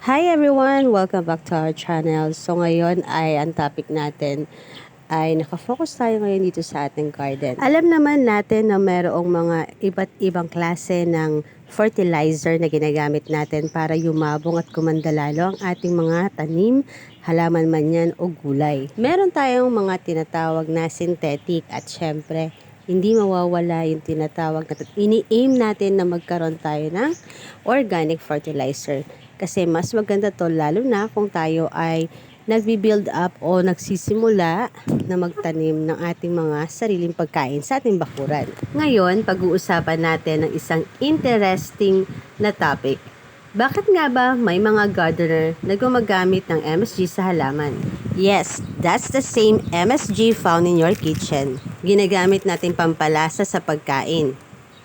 Hi everyone! Welcome back to our channel. So ngayon ay ang topic natin ay nakafocus tayo ngayon dito sa ating garden. Alam naman natin na mayroong mga iba't ibang klase ng fertilizer na ginagamit natin para yumabong at kumanda lalo ang ating mga tanim, halaman man yan o gulay. Meron tayong mga tinatawag na synthetic at syempre hindi mawawala yung tinatawag na ini-aim natin na magkaroon tayo ng organic fertilizer. Kasi mas maganda to lalo na kung tayo ay nagbi-build up o nagsisimula na magtanim ng ating mga sariling pagkain sa ating bakuran. Ngayon, pag-uusapan natin ng isang interesting na topic. Bakit nga ba may mga gardener na gumagamit ng MSG sa halaman? Yes, that's the same MSG found in your kitchen. Ginagamit natin pampalasa sa pagkain.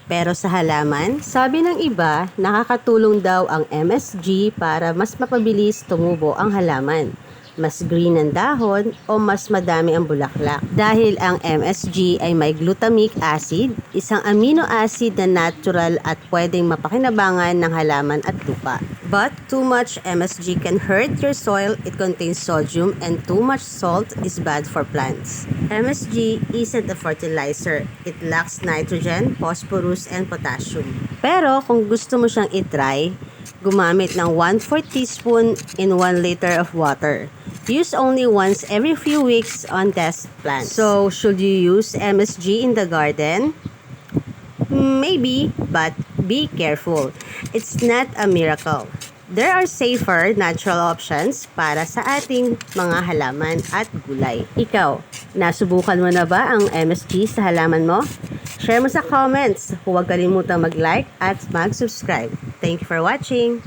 Pero sa halaman, sabi ng iba, nakakatulong daw ang MSG para mas mapabilis tumubo ang halaman, mas green ang dahon o mas madami ang bulaklak. Dahil ang MSG ay may glutamic acid, isang amino acid na natural at pwedeng mapakinabangan ng halaman at lupa. But too much MSG can hurt your soil. It contains sodium and too much salt is bad for plants. MSG isn't a fertilizer. It lacks nitrogen, phosphorus, and potassium. Pero kung gusto mo siyang itry, gumamit ng 1/4 teaspoon in 1 liter of water. Use only once every few weeks on test plants. So, should you use MSG in the garden? Maybe, but be careful. It's not a miracle. There are safer natural options para sa ating mga halaman at gulay. Ikaw, nasubukan mo na ba ang MSG sa halaman mo? Share mo sa comments. Huwag kalimutang mag-like at mag-subscribe. Thank you for watching!